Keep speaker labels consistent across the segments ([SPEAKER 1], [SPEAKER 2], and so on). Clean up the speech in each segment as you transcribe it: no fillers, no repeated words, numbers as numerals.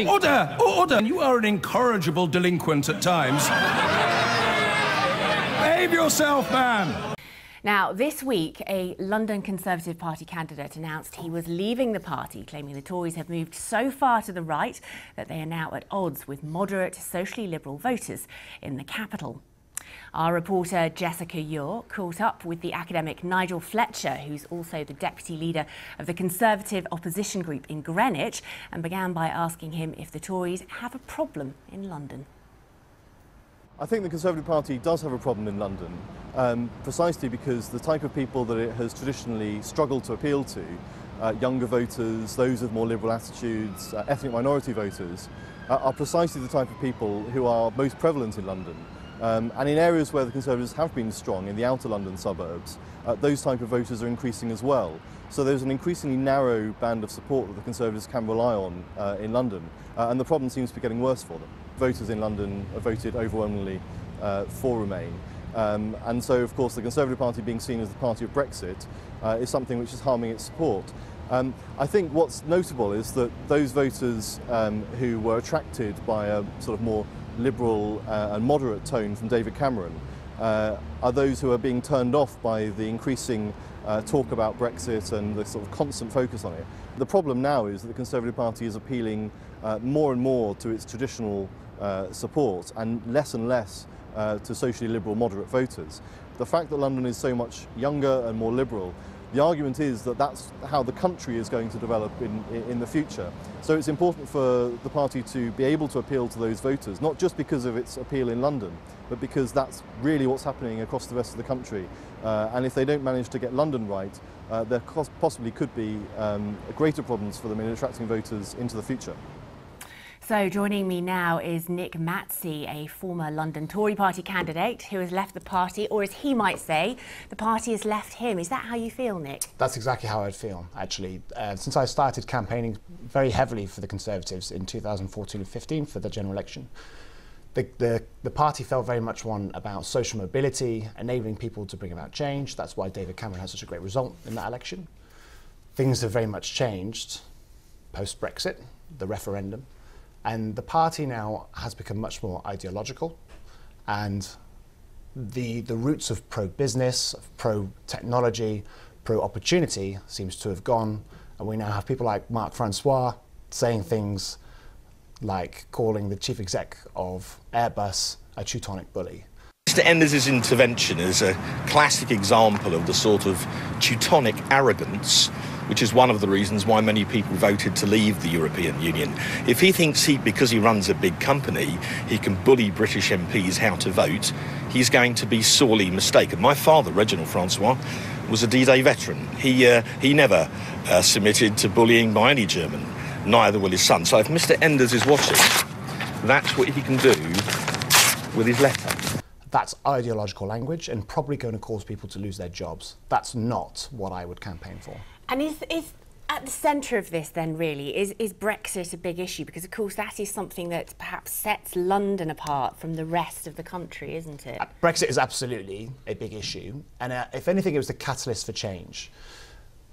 [SPEAKER 1] Order! Order! You are an incorrigible delinquent at times. Behave yourself, man!
[SPEAKER 2] Now, this week, a London Conservative Party candidate announced he was leaving the party, claiming the Tories have moved so far to the right that they are now at odds with moderate, socially liberal voters in the capital. Our reporter Jessica York caught up with the academic Nigel Fletcher, who's also the deputy leader of the Conservative opposition group in Greenwich, and began by asking him if the Tories have a problem in London.
[SPEAKER 3] I think the Conservative Party does have a problem in London, precisely because the type of people that it has traditionally struggled to appeal to, younger voters, those with more liberal attitudes, ethnic minority voters, are precisely the type of people who are most prevalent in London. And in areas where the Conservatives have been strong, in the outer London suburbs, those type of voters are increasing as well. So there's an increasingly narrow band of support that the Conservatives can rely on in London, and the problem seems to be getting worse for them. Voters in London have voted overwhelmingly for Remain, and so of course the Conservative Party being seen as the party of Brexit is something which is harming its support. I think what's notable is that those voters who were attracted by a sort of more liberal and moderate tone from David Cameron are those who are being turned off by the increasing talk about Brexit and the sort of constant focus on it. The problem now is that the Conservative Party is appealing more and more to its traditional support and less to socially liberal moderate voters. The fact that London is so much younger and more liberal, the argument is that that's how the country is going to develop in the future. So it's important for the party to be able to appeal to those voters, not just because of its appeal in London, but because that's really what's happening across the rest of the country. And if they don't manage to get London right, there possibly could be greater problems for them in attracting voters into the future.
[SPEAKER 2] So joining me now is Nick Matsey, a former London Tory party candidate who has left the party, or as he might say, the party has left him. Is that how you feel, Nick?
[SPEAKER 4] That's exactly how I'd feel, actually. Since I started campaigning very heavily for the Conservatives in 2014 and 15 for the general election, the party felt very much one about social mobility, enabling people to bring about change. That's why David Cameron had such a great result in that election. Things have very much changed post-Brexit, the referendum. And the party now has become much more ideological, and the roots of pro-business, pro-technology, pro-opportunity seems to have gone, and we now have people like Mark Francois saying things like calling the chief exec of Airbus a Teutonic bully.
[SPEAKER 5] Mr. Enders' intervention is a classic example of the sort of Teutonic arrogance which is one of the reasons why many people voted to leave the European Union. If he thinks because he runs a big company, he can bully British MPs how to vote, he's going to be sorely mistaken. My father, Reginald Francois, was a D-Day veteran. He never submitted to bullying by any German, neither will his son. So if Mr. Enders is watching, that's what he can do with his letter.
[SPEAKER 4] That's ideological language and probably going to cause people to lose their jobs. That's not what I would campaign for.
[SPEAKER 2] And is at the centre of this then really, is Brexit a big issue? Because of course that is something that perhaps sets London apart from the rest of the country, isn't it?
[SPEAKER 4] Brexit is absolutely a big issue, and if anything it was the catalyst for change.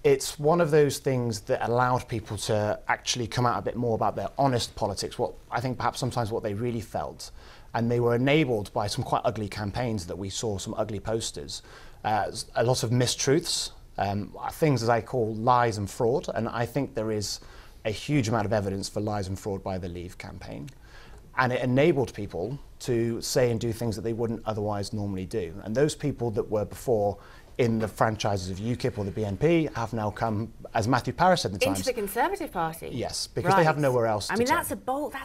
[SPEAKER 4] It's one of those things that allowed people to actually come out a bit more about their honest politics, what I think perhaps sometimes what they really felt. And they were enabled by some quite ugly campaigns that we saw, some ugly posters, a lot of mistruths, things as I call lies and fraud, and I think there is a huge amount of evidence for lies and fraud by the Leave campaign. And it enabled people to say and do things that they wouldn't otherwise normally do. And those people that were before in the franchises of UKIP or the BNP have now come, as Matthew Parris said at the Times,
[SPEAKER 2] into the Conservative Party.
[SPEAKER 4] Yes, because they have nowhere else to turn.
[SPEAKER 2] That's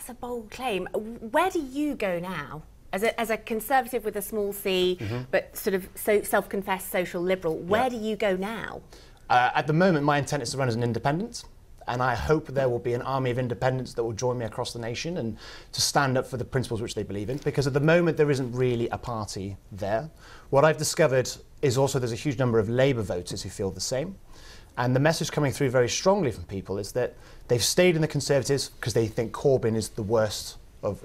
[SPEAKER 2] a bold claim. Where do you go now? As a Conservative with a small c, but sort of self-confessed social liberal, where do you go now?
[SPEAKER 4] At the moment, my intent is to run as an independent, and I hope there will be an army of independents that will join me across the nation and to stand up for the principles which they believe in, because at the moment there isn't really a party there. What I've discovered is also there's a huge number of Labour voters who feel the same. And the message coming through very strongly from people is that they've stayed in the Conservatives because they think Corbyn is the worst of,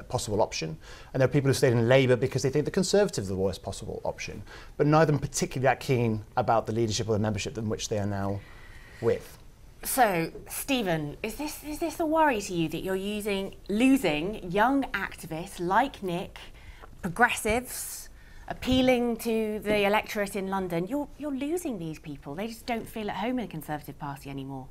[SPEAKER 4] possible option. And there are people who stayed in Labour because they think the Conservatives are the worst possible option. But neither of them particularly that keen about the leadership or the membership in which they are now with.
[SPEAKER 2] So, Stephen, is this a worry to you that you're losing young activists like Nick, progressives, appealing to the electorate in London? You're losing these people. They just don't feel at home in the Conservative Party anymore.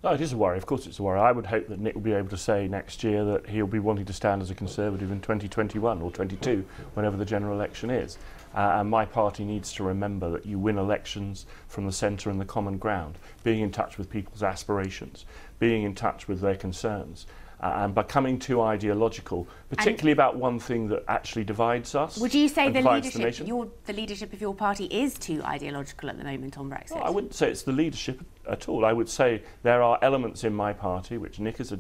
[SPEAKER 6] No, it is a worry. Of course it's a worry. I would hope that Nick will be able to say next year that he'll be wanting to stand as a Conservative in 2021 or 22, whenever the general election is. And my party needs to remember that you win elections from the centre and the common ground, being in touch with people's aspirations, being in touch with their concerns. And becoming too ideological, particularly about one thing that actually divides us.
[SPEAKER 2] Would you say the
[SPEAKER 6] the
[SPEAKER 2] leadership of your party is too ideological at the moment on Brexit?
[SPEAKER 6] No, I wouldn't say it's the leadership at all. I would say there are elements in my party, which Nick has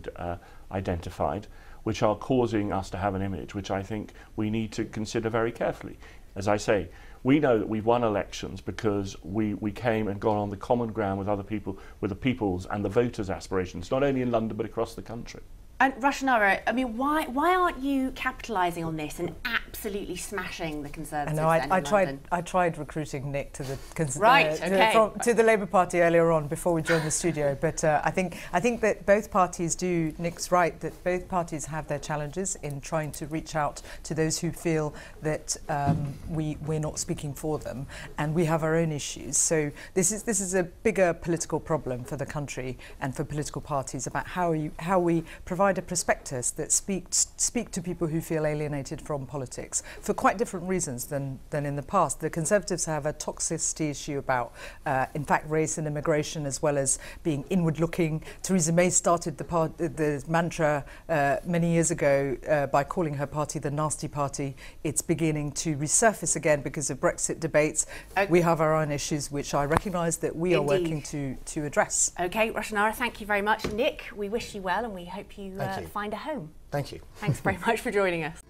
[SPEAKER 6] identified, which are causing us to have an image which I think we need to consider very carefully. As I say, we know that we've won elections because we came and got on the common ground with other people, with the people's and the voters' aspirations, not only in London but across the country.
[SPEAKER 2] And Rashanara, I mean, why aren't you capitalising on this and absolutely smashing the Conservatives?
[SPEAKER 7] I tried recruiting Nick to the
[SPEAKER 2] to
[SPEAKER 7] the Labour Party earlier on before we joined the studio. But I think that both parties do. Nick's right that both parties have their challenges in trying to reach out to those who feel that we're not speaking for them, and we have our own issues. So this is a bigger political problem for the country and for political parties about how we provide a prospectus that speak to people who feel alienated from politics for quite different reasons than in the past. The Conservatives have a toxicity issue about, in fact, race and immigration, as well as being inward-looking. Theresa May started the mantra many years ago by calling her party the nasty party. It's beginning to resurface again because of Brexit debates. We have our own issues, which I recognise that we are working to address.
[SPEAKER 2] OK, Rashanara, thank you very much. Nick, we wish you well and we hope you find a home.
[SPEAKER 4] Thank you.
[SPEAKER 2] Thanks very much for joining us.